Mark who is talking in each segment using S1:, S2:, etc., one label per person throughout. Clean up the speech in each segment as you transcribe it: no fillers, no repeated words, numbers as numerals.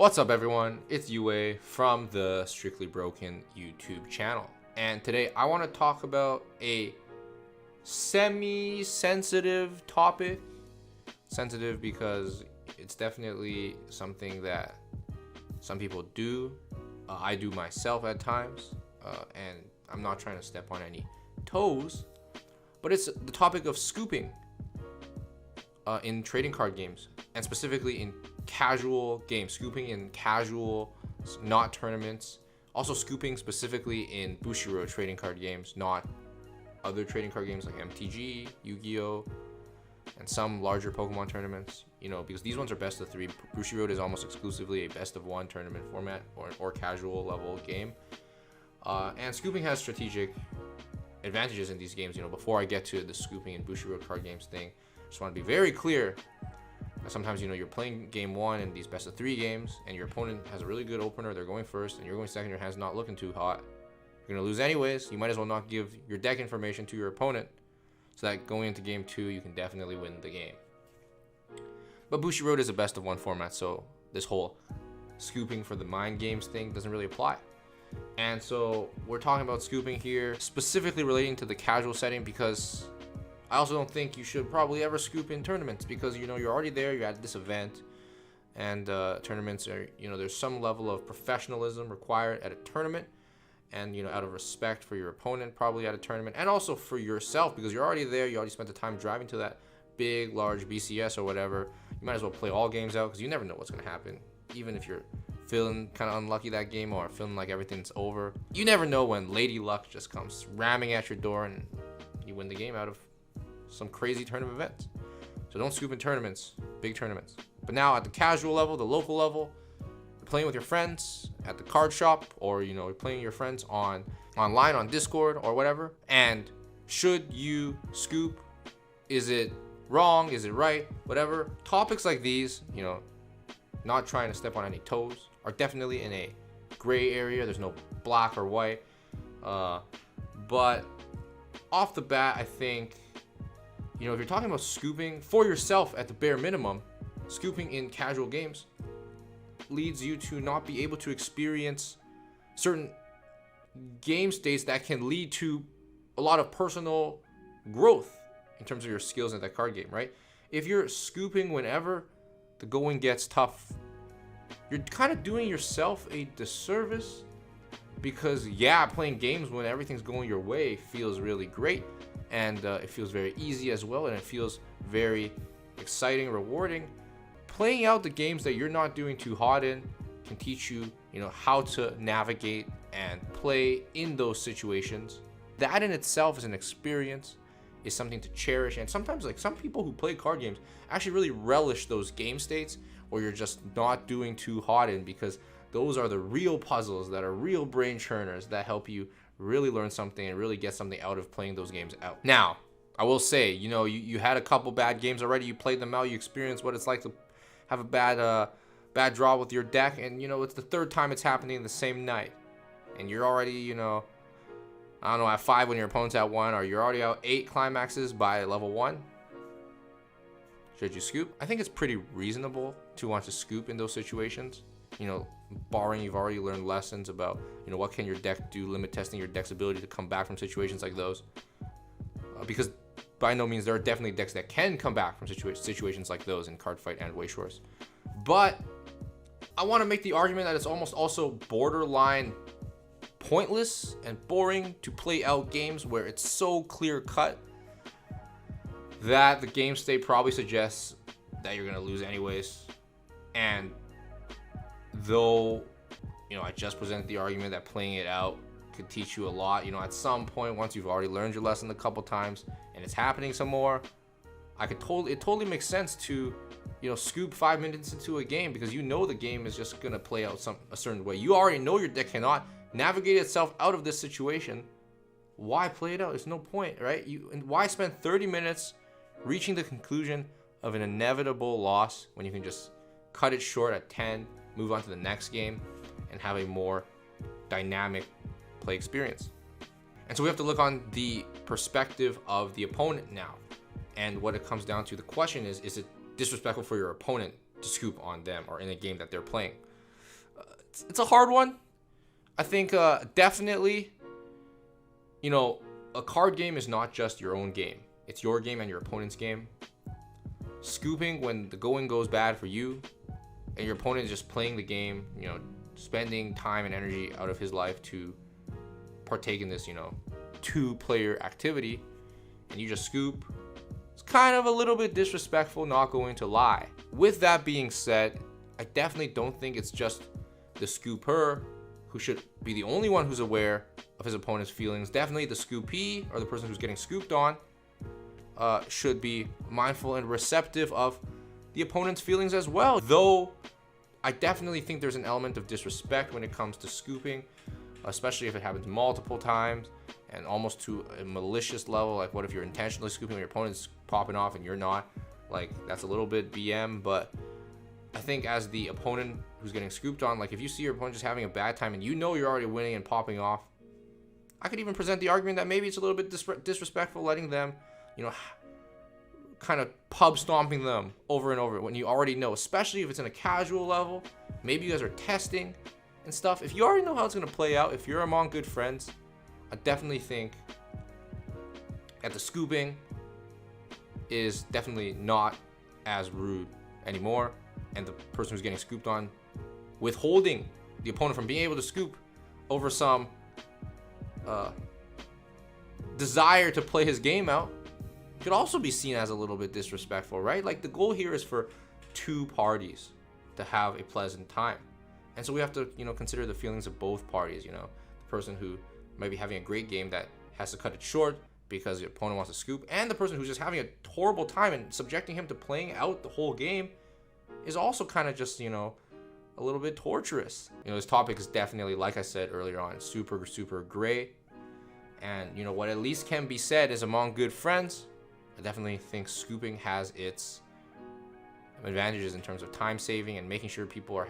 S1: What's up everyone, it's Yue from the Strictly Broken YouTube channel, and today I want to talk about a semi-sensitive topic. Sensitive because it's definitely something that some people do. I do myself at times, and I'm not trying to step on any toes, but it's the topic of scooping in trading card games, and specifically in casual games, scooping in casual, not tournaments. Also scooping specifically in Bushiroad trading card games, not other trading card games like MTG, Yu-Gi-Oh, and some larger Pokemon tournaments. You know, because these ones are best of 3. Bushiroad is almost exclusively a best of 1 tournament format or casual level game. And scooping has strategic advantages in these games. You know, before I get to the scooping and Bushiroad card games thing, I just want to be very clear. Sometimes, you know, you're playing game 1 in these best of 3 games, and your opponent has a really good opener, they're going first, and you're going second, your hand's not looking too hot. You're gonna lose anyways. You might as well not give your deck information to your opponent, so that going into game 2, you can definitely win the game. But Bushiroad is a best of 1 format, so this whole scooping for the mind games thing doesn't really apply. And so we're talking about scooping here, specifically relating to the casual setting, because I also don't think you should probably ever scoop in tournaments, because, you know, you're already there, you're at this event, and tournaments are, you know, there's some level of professionalism required at a tournament, and, you know, out of respect for your opponent probably at a tournament, and also for yourself, because you're already there, you already spent the time driving to that big, large BCS or whatever. You might as well play all games out, because you never know what's going to happen. Even if you're feeling kind of unlucky that game, or feeling like everything's over, you never know when Lady Luck just comes ramming at your door and you win the game out of some crazy tournament events. So don't scoop in tournaments, big tournaments. But now at the casual level, the local level, you're playing with your friends at the card shop, or, you know, you're playing with your friends online on Discord or whatever. And should you scoop? Is it wrong? Is it right? Whatever. Topics like these, you know, not trying to step on any toes, are definitely in a gray area. There's no black or white. But off the bat, I think, you know, if you're talking about scooping for yourself at the bare minimum, scooping in casual games leads you to not be able to experience certain game states that can lead to a lot of personal growth in terms of your skills in that card game, right? If you're scooping whenever the going gets tough, you're kind of doing yourself a disservice, because yeah, playing games when everything's going your way feels really great, and it feels very easy as well, and it feels very exciting, rewarding. Playing out the games that you're not doing too hot in can teach you, you know, how to navigate and play in those situations. That in itself is an experience, is something to cherish. And sometimes, like, some people who play card games actually really relish those game states where you're just not doing too hot in, because those are the real puzzles that are real brain churners that help you really learn something and really get something out of playing those games out. Now, I will say, you know, you had a couple bad games already, you played them out, you experienced what it's like to have a bad draw with your deck, and, you know, it's the 3rd time it's happening the same night, and you're already, you know, I don't know, at 5 when your opponent's at 1, or you're already out 8 climaxes by level 1. Should you scoop? I think it's pretty reasonable to want to scoop in those situations, you know, barring you've already learned lessons about, you know, what can your deck do, limit testing your deck's ability to come back from situations like those. Because by no means, there are definitely decks that can come back from situations like those in Cardfight and Weiss Schwarz. But I want to make the argument that it's almost also borderline pointless and boring to play out games where it's so clear cut that the game state probably suggests that you're going to lose anyways. And though, you know, I just presented the argument that playing it out could teach you a lot, you know, at some point, once you've already learned your lesson a couple times and it's happening some more, it totally makes sense to, you know, scoop 5 minutes into a game, because you know the game is just gonna play out a certain way. You already know your deck cannot navigate itself out of this situation. Why play it out? There's no point, right? And why spend 30 minutes reaching the conclusion of an inevitable loss when you can just cut it short at 10, move on to the next game, and have a more dynamic play experience? And so we have to look on the perspective of the opponent now. And what it comes down to, the question is it disrespectful for your opponent to scoop on them or in a game that they're playing? It's a hard one. I think definitely, you know, a card game is not just your own game. It's your game and your opponent's game. Scooping when the going goes bad for you and your opponent is just playing the game, you know, spending time and energy out of his life to partake in this, you know, 2-player activity, and you just scoop. It's kind of a little bit disrespectful, not going to lie. With that being said, I definitely don't think it's just the scooper who should be the only one who's aware of his opponent's feelings. Definitely the scoopee, or the person who's getting scooped on, should be mindful and receptive of the opponent's feelings as well. Though I definitely think there's an element of disrespect when it comes to scooping, especially if it happens multiple times and almost to a malicious level. Like, what if you're intentionally scooping when your opponent's popping off and you're not? Like, that's a little bit BM. But I think as the opponent who's getting scooped on, like, if you see your opponent just having a bad time and you know you're already winning and popping off, I could even present the argument that maybe it's a little bit disrespectful letting them, you know, kind of pub stomping them over and over when you already know, especially if it's in a casual level. Maybe you guys are testing and stuff. If you already know how it's going to play out, if you're among good friends, I definitely think that the scooping is definitely not as rude anymore, and the person who's getting scooped on withholding the opponent from being able to scoop over some desire to play his game out could also be seen as a little bit disrespectful, right? Like, the goal here is for 2 parties to have a pleasant time, and so we have to, you know, consider the feelings of both parties. You know, the person who might be having a great game that has to cut it short because the opponent wants to scoop, and the person who's just having a horrible time and subjecting him to playing out the whole game is also kind of just, you know, a little bit torturous. You know, this topic is definitely, like I said earlier on, super gray. And, you know, what at least can be said is, among good friends, I definitely think scooping has its advantages in terms of time saving and making sure people are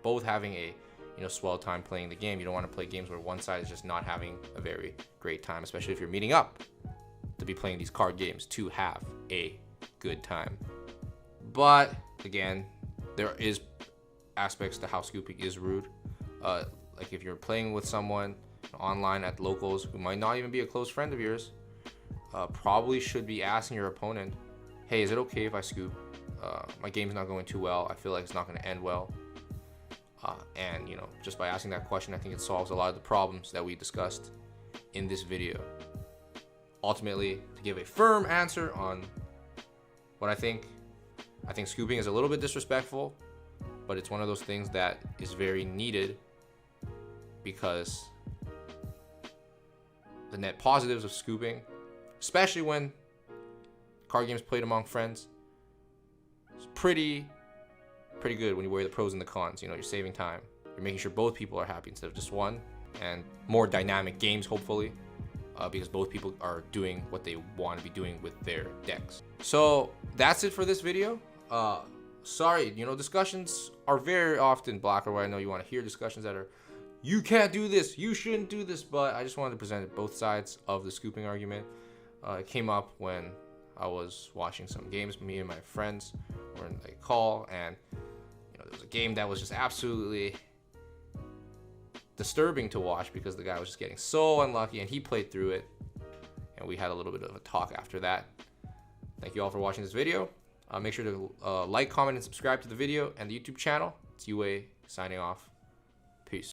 S1: both having a, you know, swell time playing the game. You don't want to play games where one side is just not having a very great time, especially if you're meeting up to be playing these card games to have a good time. But again, there is aspects to how scooping is rude. Like, if you're playing with someone online at locals who might not even be a close friend of yours, probably should be asking your opponent, hey, is it okay if I scoop? My game's not going too well. I feel like it's not going to end well. And, you know, just by asking that question, I think it solves a lot of the problems that we discussed in this video. Ultimately, to give a firm answer on what I think scooping is a little bit disrespectful, but it's one of those things that is very needed, because the net positives of scooping, especially when card games played among friends, is pretty good when you weigh the pros and the cons. You know, you're saving time. You're making sure both people are happy instead of just one, and more dynamic games, hopefully, because both people are doing what they want to be doing with their decks. So that's it for this video. Sorry, you know, discussions are very often black or white. I know you want to hear discussions that are, you can't do this, you shouldn't do this, but I just wanted to present both sides of the scooping argument. It came up when I was watching some games. Me and my friends were in a call, and, you know, there was a game that was just absolutely disturbing to watch because the guy was just getting so unlucky, and he played through it, and we had a little bit of a talk after that. Thank you all for watching this video. Make sure to like, comment, and subscribe to the video and the YouTube channel. It's UA signing off. Peace.